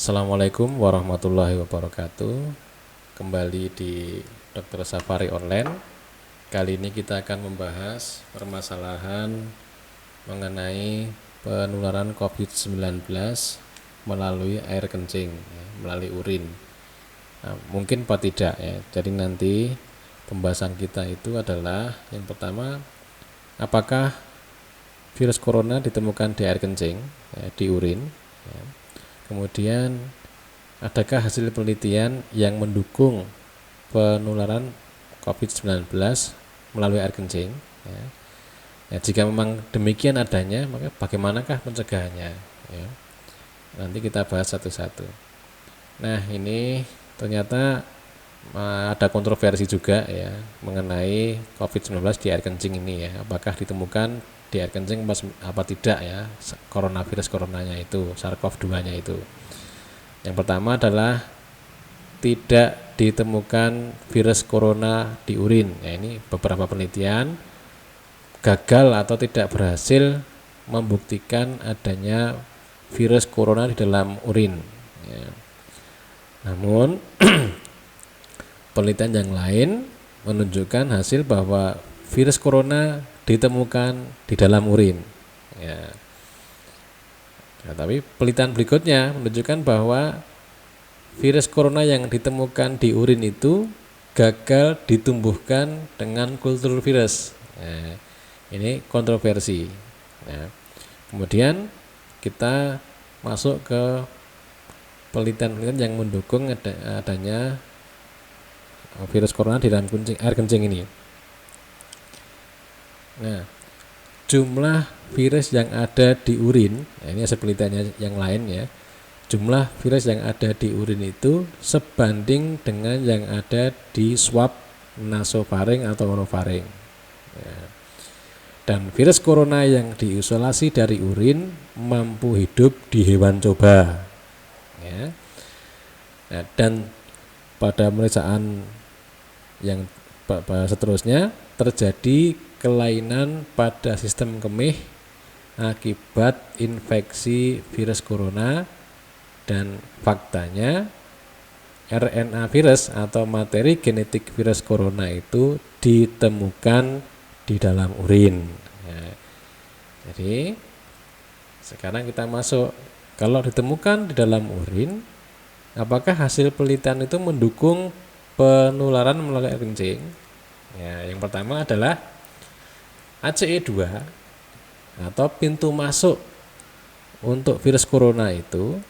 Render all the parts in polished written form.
Assalamualaikum warahmatullahi wabarakatuh. Kembali di Dr. Safari Online. Kali ini kita akan membahas permasalahan mengenai penularan COVID-19 melalui air kencing, melalui urin. Nah, mungkin apa tidak ya. Jadi nanti pembahasan kita itu adalah yang pertama, apakah virus corona ditemukan di air kencing, di urin. Kemudian, adakah hasil penelitian yang mendukung penularan COVID-19 melalui air kencing? Jika memang demikian adanya, maka bagaimanakah pencegahannya? Nanti kita bahas satu-satu. Nah, ini ternyata ada kontroversi juga ya mengenai COVID-19 di air kencing ini ya. Apakah ditemukan di air kencing apa tidak ya coronanya itu, SARS-CoV-2-nya itu. Yang pertama adalah tidak ditemukan virus corona di urin. Ini beberapa penelitian gagal atau tidak berhasil membuktikan adanya virus corona di dalam urin. Namun penelitian yang lain menunjukkan hasil bahwa virus corona ditemukan di dalam urin. Tapi penelitian berikutnya menunjukkan bahwa virus corona yang ditemukan di urin itu gagal ditumbuhkan dengan kultur virus. Ini kontroversi. Kemudian kita masuk ke penelitian yang mendukung adanya virus corona di dalam air kencing ini. Nah, jumlah virus yang ada di urin, ini hasil penelitiannya yang lain ya. Jumlah virus yang ada di urin itu sebanding dengan yang ada di swab nasofaring atau orofaring. Dan virus corona yang diisolasi dari urin mampu hidup di hewan coba. Dan pada pemeriksaan yang seterusnya terjadi kelainan pada sistem kemih akibat infeksi virus corona, dan faktanya RNA virus atau materi genetik virus corona itu ditemukan di dalam urin. Jadi sekarang kita masuk, kalau ditemukan di dalam urin, apakah hasil penelitian itu mendukung penularan melalui air kencing? Yang pertama adalah ACE2 atau pintu masuk untuk virus corona itu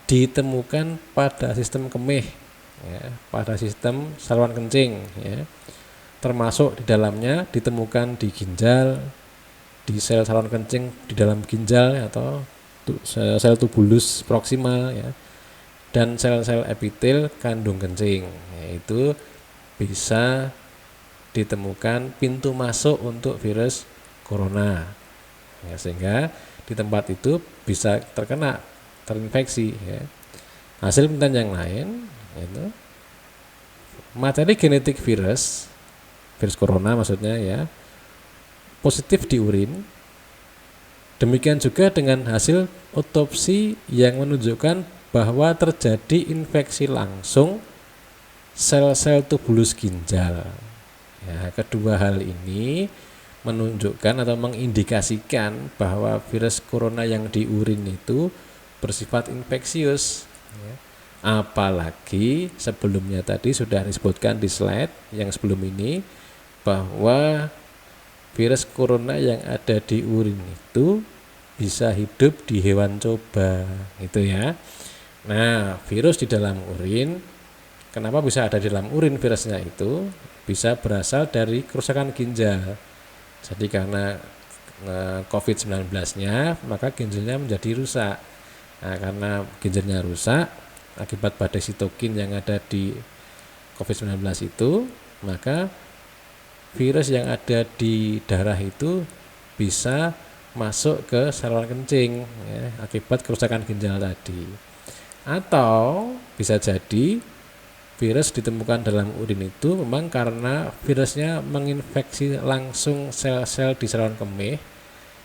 ditemukan pada sistem kemih, pada sistem saluran kencing, termasuk di dalamnya ditemukan di ginjal, di sel saluran kencing di dalam ginjal atau sel tubulus proksimal dan sel-sel epitel kandung kencing. Itu bisa ditemukan pintu masuk untuk virus corona, sehingga di tempat itu bisa terinfeksi. Hasil penelitian yang lain itu materi genetik virus corona maksudnya positif di urin. Demikian juga dengan hasil otopsi yang menunjukkan bahwa terjadi infeksi langsung sel-sel tubulus ginjal. Kedua hal ini menunjukkan atau mengindikasikan bahwa virus corona yang di urin itu bersifat infeksius. Apalagi sebelumnya tadi sudah disebutkan di slide yang sebelum ini bahwa virus corona yang ada di urin itu bisa hidup di hewan coba, gitu ya. Nah, virus di dalam urin, kenapa bisa ada di dalam urin virusnya itu? Bisa berasal dari kerusakan ginjal. Jadi karena COVID-19-nya, maka ginjalnya menjadi rusak. Nah, karena ginjalnya rusak akibat badai sitokin yang ada di COVID-19 itu, maka virus yang ada di darah itu bisa masuk ke saluran kencing akibat kerusakan ginjal tadi. Atau bisa jadi virus ditemukan dalam urin itu memang karena virusnya menginfeksi langsung sel-sel di saluran kemih,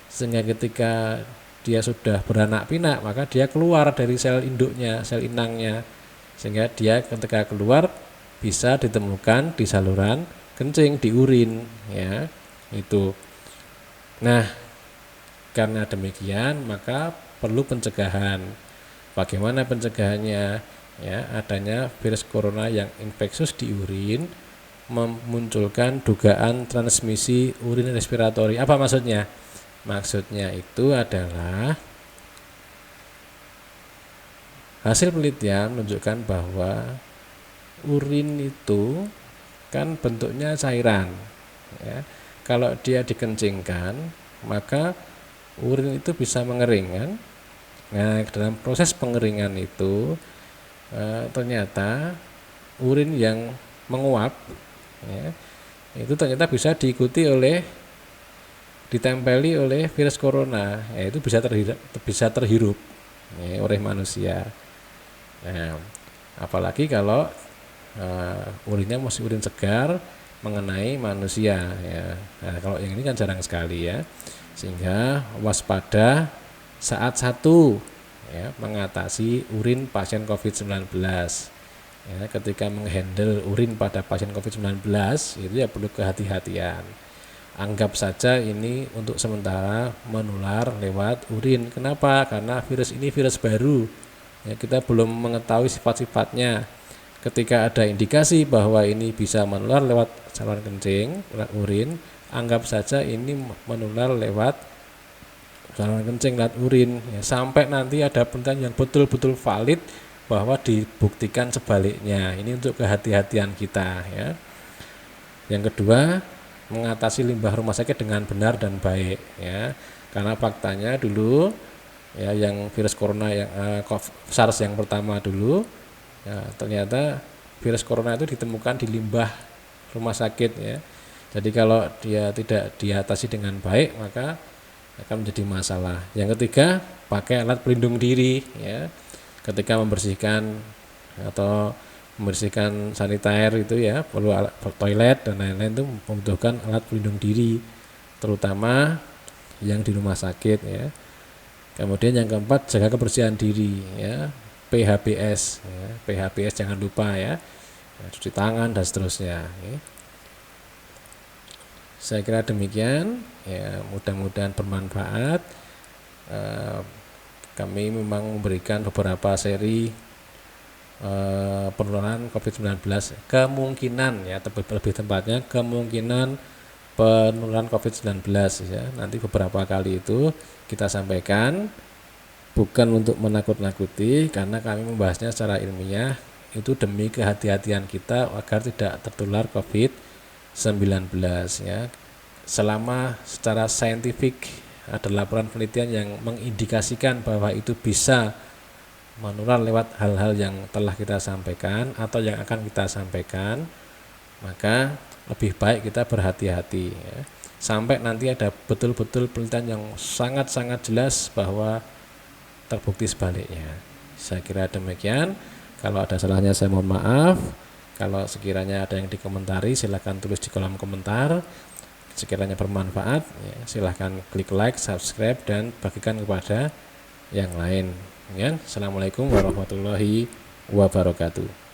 sehingga ketika dia sudah beranak pinak, maka dia keluar dari sel induknya, sel inangnya, sehingga dia ketika keluar bisa ditemukan di saluran kencing, di urin, ya itu. Nah, karena demikian maka perlu pencegahan. Bagaimana pencegahannya? Ya, adanya virus corona yang infeksius di urin memunculkan dugaan transmisi urin respiratori. Apa maksudnya? Maksudnya itu adalah hasil penelitian menunjukkan bahwa urin itu kan bentuknya cairan, ya. Kalau dia dikencingkan, maka urin itu bisa mengering kan. Nah, dalam proses pengeringan itu ternyata urin yang menguap, ya, itu ternyata bisa diikuti oleh, ditempeli oleh virus corona, yaitu bisa terhirup ya, oleh manusia. Nah, apalagi kalau urinnya masih urin segar mengenai manusia, ya. Nah, kalau yang ini kan jarang sekali, ya, sehingga waspada saat satu, ya, mengatasi urin pasien COVID-19. Ya, ketika menghandle urin pada pasien COVID-19 itu ya perlu kehati-hatian. Anggap saja ini untuk sementara menular lewat urin. Kenapa? Karena virus ini virus baru, ya, kita belum mengetahui sifat-sifatnya. Ketika ada indikasi bahwa ini bisa menular lewat saluran kencing, lewat urin, anggap saja ini menular lewat saluran kencing, lewat urin, ya, sampai nanti ada penelitian yang betul-betul valid bahwa dibuktikan sebaliknya. Ini untuk kehati-hatian kita, ya. Yang kedua, mengatasi limbah rumah sakit dengan benar dan baik, ya. Karena faktanya dulu, ya, yang virus corona yang SARS yang pertama dulu, ya, ternyata virus corona itu ditemukan di limbah rumah sakit, ya. Jadi kalau dia tidak diatasi dengan baik maka akan menjadi masalah. Yang ketiga, pakai alat pelindung diri, ya. Ketika membersihkan atau membersihkan sanitair itu, ya, perlu alat toilet dan lain-lain, itu membutuhkan alat pelindung diri, terutama yang di rumah sakit, ya. Kemudian yang keempat, jaga kebersihan diri, ya, PHBS, ya. PHBS jangan lupa, ya, cuci tangan dan seterusnya, ya. Saya kira demikian, ya, mudah-mudahan bermanfaat. Kami memang memberikan beberapa seri penularan COVID-19, kemungkinan, ya, lebih tepatnya kemungkinan penularan COVID-19, ya. Nanti beberapa kali itu kita sampaikan, bukan untuk menakut-nakuti, karena kami membahasnya secara ilmiah, itu demi kehati-hatian kita agar tidak tertular COVID-19, ya. Selama secara saintifik ada laporan penelitian yang mengindikasikan bahwa itu bisa menular lewat hal-hal yang telah kita sampaikan atau yang akan kita sampaikan, maka lebih baik kita berhati-hati, ya. Sampai nanti ada betul-betul penelitian yang sangat-sangat jelas bahwa terbukti sebaliknya. Saya kira demikian. Kalau ada salahnya saya mohon maaf. Kalau sekiranya ada yang dikomentari, silakan tulis di kolom komentar. Sekiranya bermanfaat, ya, silahkan klik like, subscribe, dan bagikan kepada yang lain, ya. Assalamualaikum warahmatullahi wabarakatuh.